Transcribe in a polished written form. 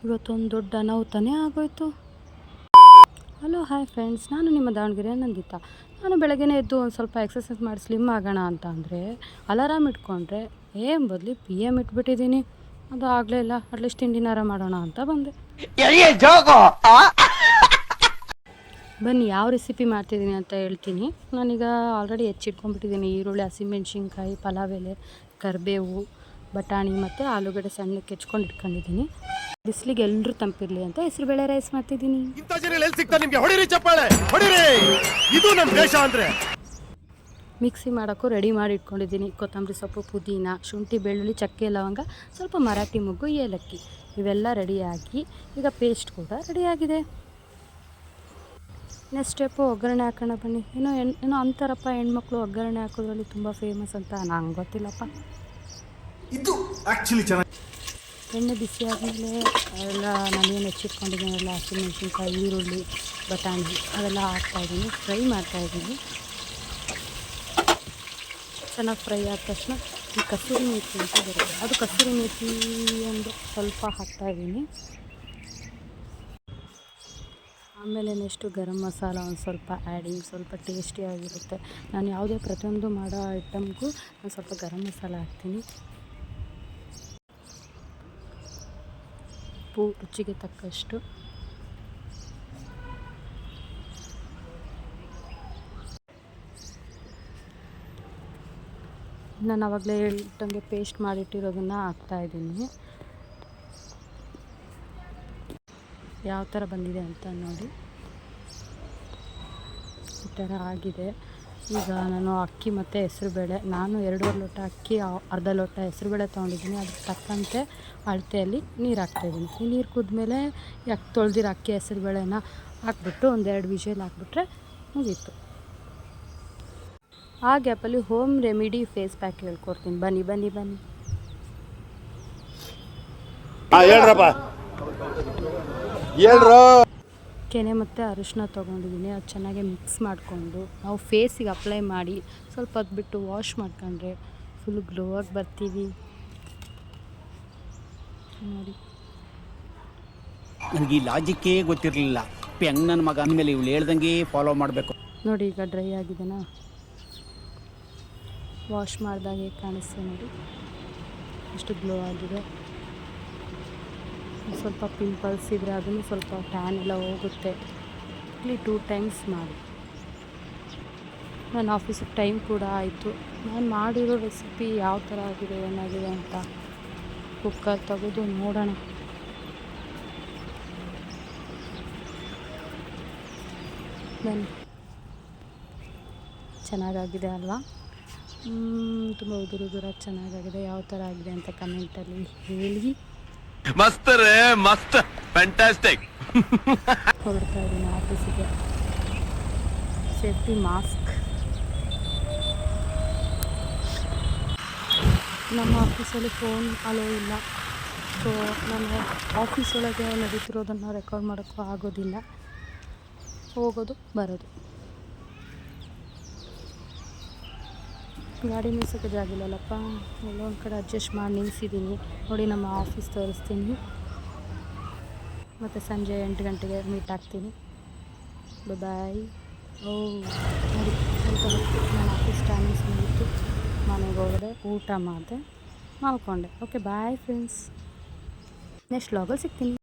ಇವತ್ತೊಂದು ದೊಡ್ಡ ಅನಾಹುತನೇ ಆಗೋಯ್ತು. ಹಲೋ ಹಾಯ್ ಫ್ರೆಂಡ್ಸ್, ನಾನು ನಿಮ್ಮ ದಾವಣಗೆರೆ ನಂದಿತಾ. ನಾನು ಬೆಳಗ್ಗೆನೇ ಎದ್ದು ಒಂದು ಸ್ವಲ್ಪ ಎಕ್ಸಸೈಸ್ ಮಾಡಿ ಸ್ಲಿಮ್ ಆಗೋಣ ಅಂತ ಅಂದರೆ ಅಲಾರಾಮ್ ಇಟ್ಕೊಂಡ್ರೆ ಬದಲು PM ಇಟ್ಬಿಟ್ಟಿದ್ದೀನಿ. ಅದು ಆಗಲೇ ಇಲ್ಲ. ಅಟ್ಲೀಸ್ಟ್ ತಿಂಡಿನಾರ ಮಾಡೋಣ ಅಂತ ಬಂದೆ. ಬನ್ನಿ ಯಾವ ರೆಸಿಪಿ ಮಾಡ್ತಿದ್ದೀನಿ ಅಂತ ಹೇಳ್ತೀನಿ. ನಾನೀಗ ಆಲ್ರೆಡಿ ಹೆಚ್ಚಿಟ್ಕೊಂಡ್ಬಿಟ್ಟಿದ್ದೀನಿ. ಈರುಳ್ಳಿ, ಹಸಿಮೆಣ್ಸಿನ್ಕಾಯಿ, ಪಲಾವ್ ಎಲೆ, ಕರಿಬೇವು, ಬಟಾಣಿ ಮತ್ತು ಆಲೂಗಡ್ಡೆ ಸಣ್ಣಕ್ಕೆ ಹೆಚ್ಕೊಂಡು ಇಟ್ಕೊಂಡಿದ್ದೀನಿ. ಬಿಸಿಲಿಗೆ ಎಲ್ಲರೂ ತಂಪಿರಲಿ ಅಂತ ಹೆಸರುಬೇಳೆ ರೈಸ್ ಮಾಡ್ತಿದ್ದೀನಿ. ಮಿಕ್ಸಿ ಮಾಡೋಕ್ಕೂ ರೆಡಿ ಮಾಡಿ ಇಟ್ಕೊಂಡಿದ್ದೀನಿ. ಕೊತ್ತಂಬರಿ ಸೊಪ್ಪು, ಪುದೀನ, ಶುಂಠಿ, ಬೆಳ್ಳುಳ್ಳಿ, ಚಕ್ಕೆ, ಲವಂಗ, ಸ್ವಲ್ಪ ಮರಾಠಿ ಮೊಗ್ಗು, ಏಲಕ್ಕಿ ಇವೆಲ್ಲ ರೆಡಿಯಾಗಿ ಈಗ ಪೇಸ್ಟ್ ಕೂಡ ರೆಡಿಯಾಗಿದೆ. ನೆಕ್ಸ್ಟ್ ಸ್ಟೆಪ್ಪು ಒಗ್ಗರಣೆ ಹಾಕೋಣ ಬನ್ನಿ. ಏನೋ ಅಂತಾರಪ್ಪ, ಹೆಣ್ಮಕ್ಳು ಒಗ್ಗರಣೆ ಹಾಕೋದ್ರಲ್ಲಿ ತುಂಬ ಫೇಮಸ್ ಅಂತ. ನಂಗೆ ಗೊತ್ತಿಲ್ಲಪ್ಪ. ಇದು ಆ್ಯಕ್ಚುಲಿ ಚೆನ್ನಾಗಿ ಎಣ್ಣೆ ಬಿಸಿ ಆದಮೇಲೆ ಎಲ್ಲ ನಾನೇನು ಹೆಚ್ಚಿಟ್ಕೊಂಡಿದ್ದೀನಿ ಎಲ್ಲ ಹಸಿಮೆಣ್ಸಿನ್ಕಾಯಿ, ಈರುಳ್ಳಿ, ಬಟಾಣಿ ಅವೆಲ್ಲ ಹಾಕ್ತಾಯಿದ್ದೀನಿ. ಫ್ರೈ ಮಾಡ್ತಾಯಿದ್ದೀನಿ. ಚೆನ್ನಾಗಿ ಫ್ರೈ ಆದ ತಕ್ಷಣ ಈ ಕಸೂರಿ ಮೇಥಿ ಅಂತ ಬರುತ್ತೆ, ಅದು ಕಸೂರಿ ಮೇಥಿ ಒಂದು ಸ್ವಲ್ಪ ಹಾಕ್ತಾಯಿದ್ದೀನಿ. ಆಮೇಲೆ ನೆಕ್ಸ್ಟು ಗರಂ ಮಸಾಲ ಒಂದು ಸ್ವಲ್ಪ ಆ್ಯಡಿಂಗ್, ಸ್ವಲ್ಪ ಟೇಸ್ಟಿಯಾಗಿರುತ್ತೆ. ನಾನು ಯಾವುದೇ ಪ್ರತಿಯೊಂದು ಮಾಡೋ ಐಟಮ್ಗೂ ಒಂದು ಸ್ವಲ್ಪ ಗರಂ ಮಸಾಲ ಹಾಕ್ತೀನಿ. ಉಪ್ಪು ರುಚಿಗೆ ತಕ್ಕಷ್ಟು. ನಾನು ಆವಾಗಲೇ ಹೇಳ್ದಂಗೆ ಪೇಸ್ಟ್ ಮಾಡಿಟ್ಟಿರೋದನ್ನು ಹಾಕ್ತಾಯಿದ್ದೀನಿ. ಯಾವ ಥರ ಬಂದಿದೆ ಅಂತ ನೋಡಿ. ಈ ಥರ ಆಗಿದೆ. ಈಗ ನಾನು ಅಕ್ಕಿ ಮತ್ತು ಹೆಸರುಬೇಳೆ, ನಾನು 2.5 ಲೋಟ ಅಕ್ಕಿ, ಅರ್ಧ ಲೋಟ ಹೆಸರುಬೇಳೆ ತೊಗೊಂಡಿದ್ದೀನಿ. ಅದಕ್ಕೆ ತಕ್ಕಂತೆ ಅಳತೆಯಲ್ಲಿ ನೀರು ಹಾಕ್ತಾಯಿದ್ದೀನಿ. ಈ ನೀರು ಕುದ್ಮೇಲೆ ತೊಳೆದಿರೋ ಅಕ್ಕಿ ಹೆಸರುಬೇಳೆನ ಹಾಕ್ಬಿಟ್ಟು 1-2 ವಿಷಲ್ ಹಾಕ್ಬಿಟ್ರೆ ಮುಗೀತು. ಆ ಗ್ಯಾಪಲ್ಲಿ ಹೋಮ್ ರೆಮಿಡಿ ಫೇಸ್ ಪ್ಯಾಕ್ ಹೇಳ್ಕೊಡ್ತೀನಿ. ಬನ್ನಿ ಬನ್ನಿ ಬನ್ನಿ. ಕೆನೆ ಮತ್ತು ಅರಿಶಿನ ತೊಗೊಂಡಿದ್ದೀನಿ. ಅದು ಚೆನ್ನಾಗಿ ಮಿಕ್ಸ್ ಮಾಡಿಕೊಂಡು ನಾವು ಫೇಸಿಗೆ ಅಪ್ಲೈ ಮಾಡಿ ಸ್ವಲ್ಪ ಹೊತ್ತು ಬಿಟ್ಟು ವಾಶ್ ಮಾಡ್ಕೊಂಡ್ರೆ ಫುಲ್ ಗ್ಲೋ ಆಗಿ ಬರ್ತೀವಿ ನೋಡಿ. ನನಗೆ ಈ ಲಾಜಿಕ್ಕೇ ಗೊತ್ತಿರಲಿಲ್ಲ. ಹೆಂಗೆ ನನ್ನ ಮಗ ಅಂದಮೇಲೆ ಇವಳು ಹೇಳ್ದಂಗೆ ಫಾಲೋ ಮಾಡಬೇಕು ನೋಡಿ. ಈಗ ಡ್ರೈ ಆಗಿದೆನಾ, ವಾಶ್ ಮಾಡಿದಾಗ ಹೇಗೆ ಕಾಣಿಸ್ತೆ ನೋಡಿ, ಎಷ್ಟು ಗ್ಲೋ ಆಗಿದೆ. ಸ್ವಲ್ಪ ಪಿಂಪಲ್ಸ್ ಇದ್ದರೆ ಅದನ್ನು ಸ್ವಲ್ಪ ಟ್ಯಾನ್ ಎಲ್ಲ ಹೋಗುತ್ತೆ. ಇಲ್ಲಿ 2 ಟೈಮ್ಸ್ ಮಾಡಿ. ನನ್ನ ಆಫೀಸಿಗೆ ಟೈಮ್ ಕೂಡ ಆಯಿತು. ನಾನು ಮಾಡಿರೋ ರೆಸಿಪಿ ಯಾವ ಥರ ಆಗಿದೆ ಏನಾಗಿದೆ ಅಂತ ಕುಕ್ಕರ್ ತೆಗೆದು ನೋಡೋಣ. ಬನ್ನಿ. ಚೆನ್ನಾಗಾಗಿದೆ ಅಲ್ವಾ? ತುಂಬ ಉದುರಾಗಿ ಚೆನ್ನಾಗಾಗಿದೆ. ಯಾವ ಥರ ಆಗಿದೆ ಅಂತ ಕಮೆಂಟಲ್ಲಿ ಹೇಳಿ. ಮಸ್ತ್ ರೇ ಮಸ್ತ್, ಫ್ಯಾಂಟಾಸ್ಟಿಕ್. ಹೊರಡ್ತಾ ಇದ್ದೀನಿ ಆಫೀಸಿಗೆ. Safety mask. ನಮ್ಮ ಆಫೀಸಲ್ಲಿ ಫೋನ್ ಅಲೋ ಇಲ್ಲ. ಸೊ ನಾನು ಆಫೀಸ್ ಒಳಗೆ ನಡೀತಿರೋದನ್ನು ರೆಕಾರ್ಡ್ ಮಾಡೋಕ್ಕೂ ಆಗೋದಿಲ್ಲ. ಹೋಗೋದು ಬರೋದು. ಗಾಡಿ ನಿಲ್ಸೋಕ್ಕೆ ಜಾಗ ಇಲ್ಲಲ್ಲಪ್ಪ, ಎಲ್ಲೊಂದು ಕಡೆ ಅಡ್ಜಸ್ಟ್ ಮಾಡಿ ನಿಲ್ಲಿಸಿದ್ದೀನಿ ನೋಡಿ. ನಮ್ಮ ಆಫೀಸ್ ತೋರಿಸ್ತೀನಿ. ಮತ್ತು ಸಂಜೆ 8 ಗಂಟೆಗೆ ಮೀಟ್ ಆಗ್ತೀನಿ. ಬಾಯ್. ನೋಡಿ, ಸ್ವಲ್ಪ ಹೊತ್ತು ನನ್ನ ಆಫೀಸ್ ಟೈಮಿಂಗ್ಸ್ ಮುಗಿತು. ಮನೆಗೆ ಹೋದರೆ, ಊಟ ಮಾಡಿದೆ, ಮಾಡ್ಕೊಂಡೆ. Okay bye friends. ನೆಕ್ಸ್ಟ್ ವ್ಲಾಗಲ್ಲಿ ಸಿಗ್ತೀನಿ.